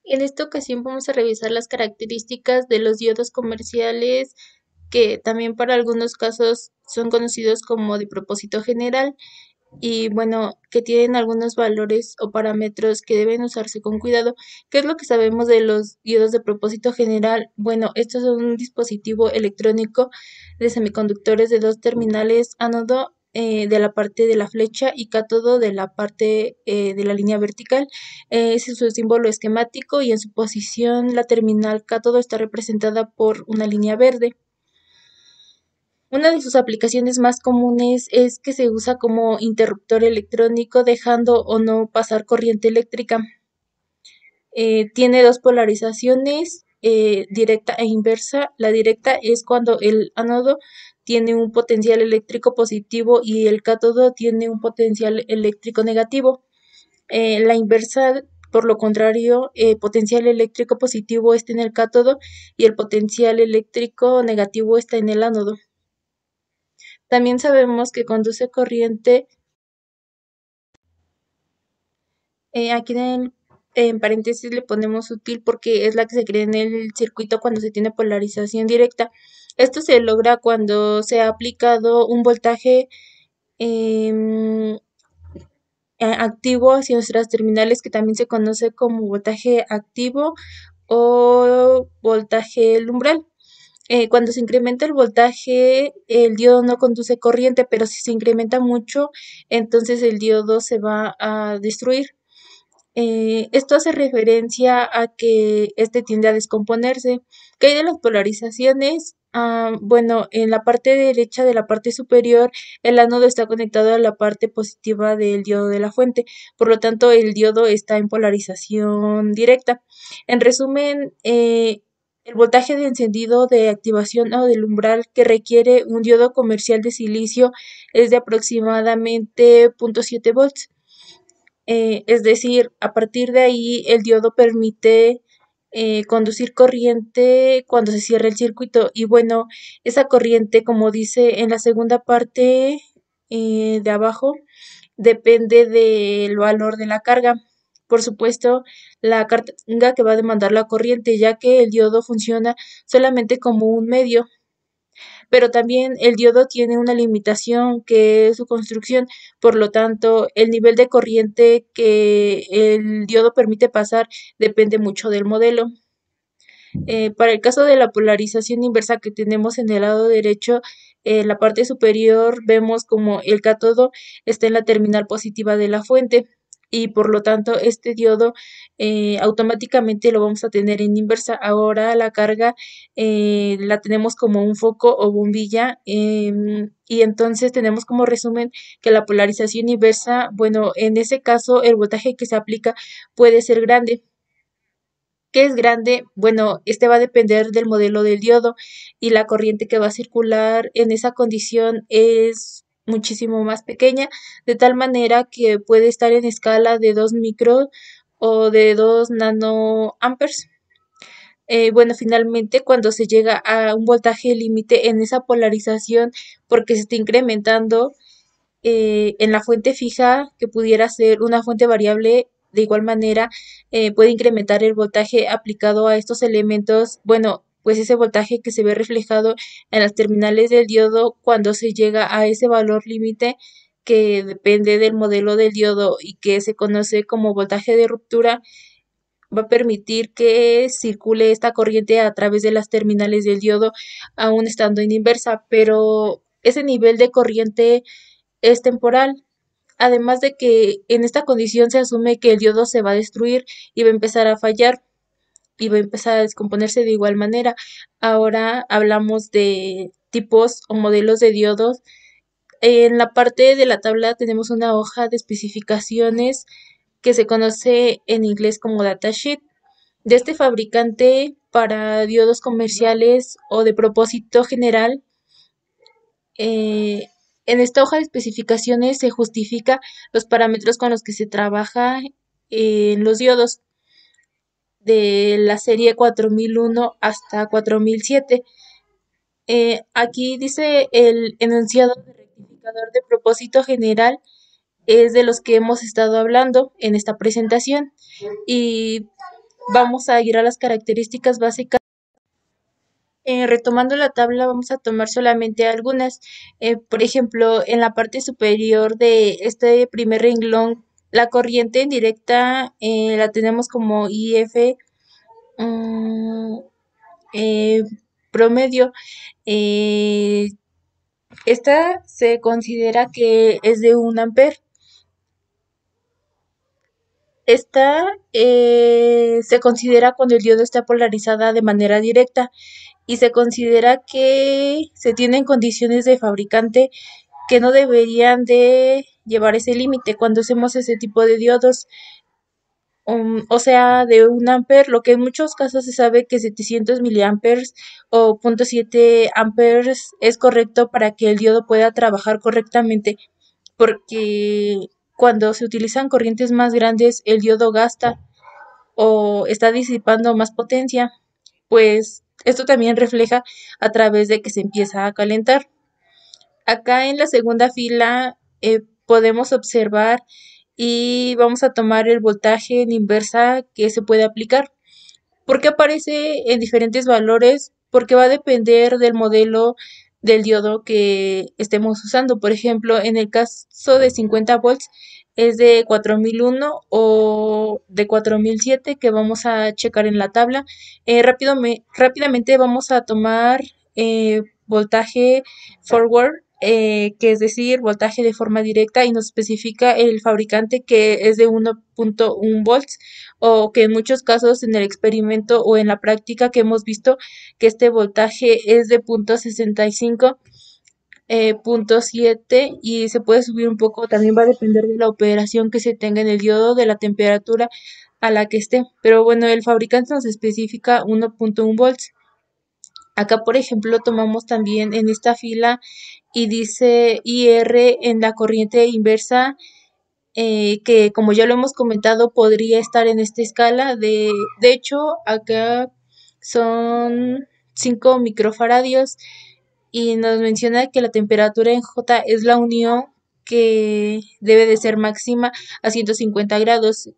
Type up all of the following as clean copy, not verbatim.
En esta ocasión vamos a revisar las características de los diodos comerciales que también para algunos casos son conocidos como de propósito general y bueno, que tienen algunos valores o parámetros que deben usarse con cuidado. ¿Qué es lo que sabemos de los diodos de propósito general? Bueno, estos son un dispositivo electrónico de semiconductores de dos terminales ánodo de la parte de la flecha y cátodo de la parte de la línea vertical. Ese es su símbolo esquemático y en su posición la terminal cátodo está representada por una línea verde. Una de sus aplicaciones más comunes es que se usa como interruptor electrónico dejando o no pasar corriente eléctrica. Tiene dos polarizaciones, directa e inversa. La directa es cuando el ánodo tiene un potencial eléctrico positivo y el cátodo tiene un potencial eléctrico negativo. La inversa, por lo contrario, potencial eléctrico positivo está en el cátodo y el potencial eléctrico negativo está en el ánodo. También sabemos que conduce corriente, aquí en paréntesis le ponemos útil porque es la que se crea en el circuito cuando se tiene polarización directa. Esto se logra cuando se ha aplicado un voltaje em, activo hacia nuestras terminales, que también se conoce como voltaje activo o voltaje umbral. Cuando se incrementa el voltaje, el diodo no conduce corriente, pero si se incrementa mucho, entonces el diodo se va a destruir. Esto hace referencia a que este tiende a descomponerse. ¿Qué hay de las polarizaciones? Bueno, en la parte derecha de la parte superior, el ánodo está conectado a la parte positiva del diodo de la fuente, por lo tanto, el diodo está en polarización directa. En resumen, el voltaje de encendido, de activación o del umbral que requiere un diodo comercial de silicio es de aproximadamente 0.7 volts. Es decir, a partir de ahí el diodo permite conducir corriente cuando se cierra el circuito. Y bueno, esa corriente, como dice en la segunda parte de abajo, depende del valor de la carga. Por supuesto, la carga que va a demandar la corriente, ya que el diodo funciona solamente como un medio, pero también el diodo tiene una limitación que es su construcción, por lo tanto, el nivel de corriente que el diodo permite pasar depende mucho del modelo. Para el caso de la polarización inversa que tenemos en el lado derecho, en la parte superior vemos como el cátodo está en la terminal positiva de la fuente y por lo tanto este diodo automáticamente lo vamos a tener en inversa. Ahora la carga la tenemos como un foco o bombilla y entonces tenemos como resumen que la polarización inversa, bueno, en ese caso el voltaje que se aplica puede ser grande. ¿Qué es grande? Bueno, este va a depender del modelo del diodo y la corriente que va a circular en esa condición es muchísimo más pequeña, de tal manera que puede estar en escala de 2 micro o de 2 nanoamperes. Bueno, finalmente, cuando se llega a un voltaje límite en esa polarización, porque se está incrementando, en la fuente fija, que pudiera ser una fuente variable, de igual manera puede incrementar el voltaje aplicado a estos elementos. Bueno, pues ese voltaje que se ve reflejado en las terminales del diodo cuando se llega a ese valor límite que depende del modelo del diodo y que se conoce como voltaje de ruptura, va a permitir que circule esta corriente a través de las terminales del diodo aún estando en inversa, pero ese nivel de corriente es temporal. Además de que en esta condición se asume que el diodo se va a destruir y va a empezar a fallar y va a empezar a descomponerse de igual manera. Ahora hablamos de tipos o modelos de diodos. En la parte de la tabla tenemos una hoja de especificaciones que se conoce en inglés como datasheet de este fabricante para diodos comerciales o de propósito general. eh, en esta hoja de especificaciones se justifica los parámetros con los que se trabaja en los diodos de la serie 4001 hasta 4007. Aquí dice el enunciado de rectificador de propósito general es de los que hemos estado hablando en esta presentación y vamos a ir a las características básicas. Retomando la tabla, vamos a tomar solamente algunas. Por ejemplo, en la parte superior de este primer renglón, la corriente en directa la tenemos como IF mm, eh, promedio. Eh, Esta se considera que es de 1 amper. Esta se considera cuando el diodo está polarizada de manera directa y se considera que se tienen condiciones de fabricante que no deberían de llevar ese límite cuando hacemos ese tipo de diodos. O sea, de 1 amper, lo que en muchos casos se sabe que 700 miliamperes o 0.7 amperes es correcto para que el diodo pueda trabajar correctamente, porque cuando se utilizan corrientes más grandes, el diodo gasta o está disipando más potencia, pues esto también refleja a través de que se empieza a calentar. Acá en la segunda fila podemos observar y vamos a tomar el voltaje en inversa que se puede aplicar. ¿Por qué aparece en diferentes valores? Porque va a depender del modelo del diodo que estemos usando. Por ejemplo, en el caso de 50 volts es de 4001 o de 4007 que vamos a checar en la tabla. Rápidamente vamos a tomar voltaje forward, que es decir, voltaje de forma directa, y nos especifica el fabricante que es de 1.1 volts, o que en muchos casos en el experimento o en la práctica que hemos visto que este voltaje es de 0.65, 0.7, y se puede subir un poco, también va a depender de la operación que se tenga en el diodo, de la temperatura a la que esté, pero bueno, el fabricante nos especifica 1.1 volts. Acá, por ejemplo, tomamos también en esta fila y dice IR en la corriente inversa, que como ya lo hemos comentado podría estar en esta escala. De hecho, acá son 5 microfaradios y nos menciona que la temperatura en J es la unión que debe de ser máxima a 150 grados.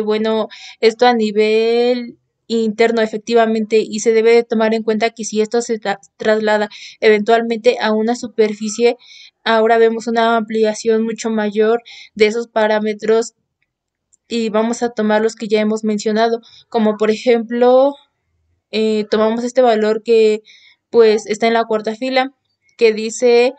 Bueno, esto a nivel interno efectivamente, y se debe de tomar en cuenta que si esto se traslada eventualmente a una superficie, ahora vemos una ampliación mucho mayor de esos parámetros y vamos a tomar los que ya hemos mencionado, como por ejemplo, tomamos este valor que pues está en la cuarta fila, que dice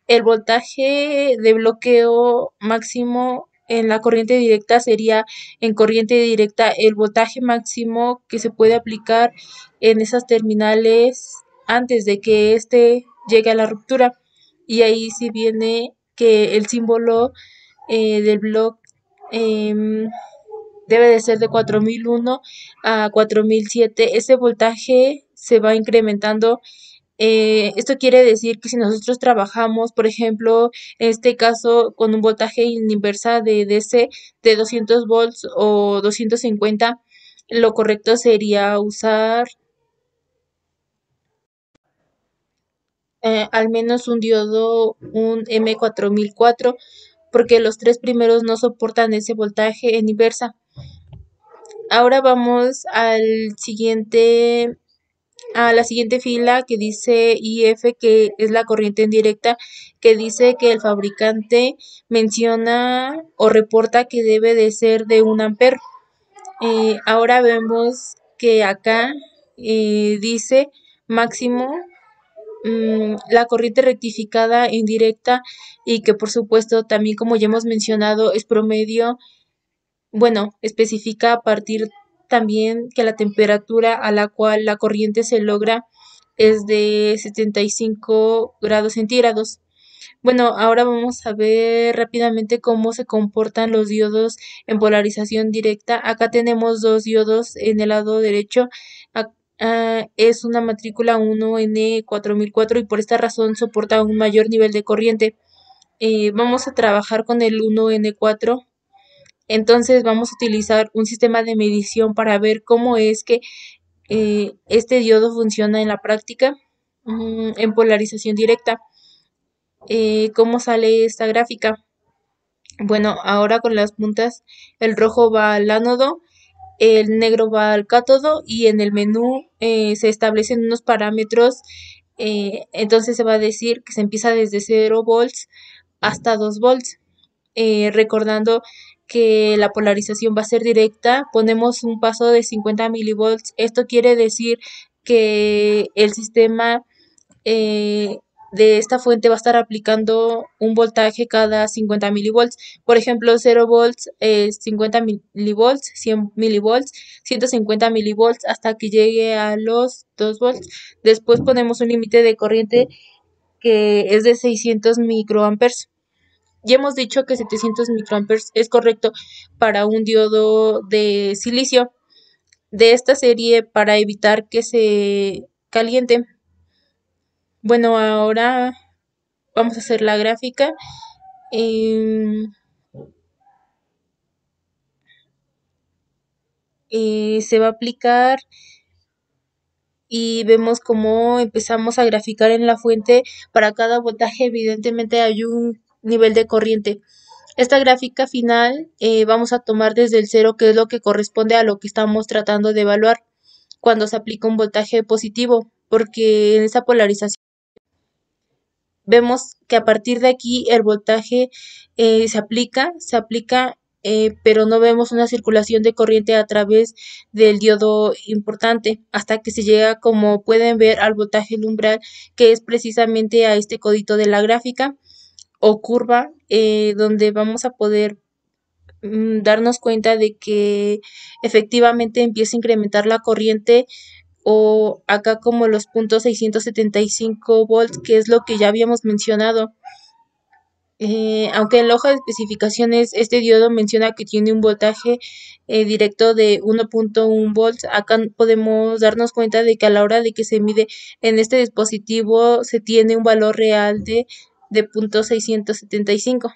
el voltaje de bloqueo máximo en la corriente directa sería en corriente directa el voltaje máximo que se puede aplicar en esas terminales antes de que éste llegue a la ruptura. Y ahí sí viene que el símbolo del bloque debe de ser de 4001 a 4007. Ese voltaje se va incrementando. Esto quiere decir que si nosotros trabajamos, por ejemplo, en este caso con un voltaje en inversa de DC de 200 volts o 250, lo correcto sería usar al menos un diodo, un M4004, porque los tres primeros no soportan ese voltaje en inversa. Ahora vamos a la siguiente fila que dice IF, que es la corriente en directa, que dice que el fabricante menciona o reporta que debe de ser de 1 amper. Ahora vemos que acá dice máximo la corriente rectificada en directa, y que por supuesto también, como ya hemos mencionado, es promedio. Bueno, especifica a partir también que la temperatura a la cual la corriente se logra es de 75 grados centígrados. Bueno, ahora vamos a ver rápidamente cómo se comportan los diodos en polarización directa. Acá tenemos dos diodos en el lado derecho. Es una matrícula 1N4004 y por esta razón soporta un mayor nivel de corriente. Vamos a trabajar con el 1N4. Entonces vamos a utilizar un sistema de medición para ver cómo es que este diodo funciona en la práctica en polarización directa. ¿Cómo sale esta gráfica? Bueno, ahora con las puntas, el rojo va al ánodo el negro va al cátodo y en el menú se establecen unos parámetros. Entonces se va a decir que se empieza desde 0 volts hasta 2 volts. Recordando que la polarización va a ser directa, ponemos un paso de 50 milivolts. Esto quiere decir que el sistema eh, de esta fuente va a estar aplicando un voltaje cada 50 milivolts. Por ejemplo, 0 volts, 50 milivolts, 100 milivolts, 150 milivolts hasta que llegue a los 2 volts. Después ponemos un límite de corriente que es de 600 microamperes. Ya hemos dicho que 700 microamperes es correcto para un diodo de silicio de esta serie para evitar que se caliente. Bueno, ahora vamos a hacer la gráfica. em, Se va a aplicar y vemos cómo empezamos a graficar en la fuente. Para cada voltaje evidentemente hay un nivel de corriente. Esta gráfica final vamos a tomar desde el cero, que es lo que corresponde a lo que estamos tratando de evaluar cuando se aplica un voltaje positivo, porque en esa polarización vemos que a partir de aquí el voltaje se aplica, pero no vemos una circulación de corriente a través del diodo importante hasta que se llega, como pueden ver, al voltaje umbral, que es precisamente a este codito de la gráfica o curva, donde vamos a poder darnos cuenta de que efectivamente empieza a incrementar la corriente o acá como los puntos 675 volts, que es lo que ya habíamos mencionado. Aunque en la hoja de especificaciones este diodo menciona que tiene un voltaje directo de 1.1 volts, acá podemos darnos cuenta de que a la hora de que se mide en este dispositivo se tiene un valor real de punto 675.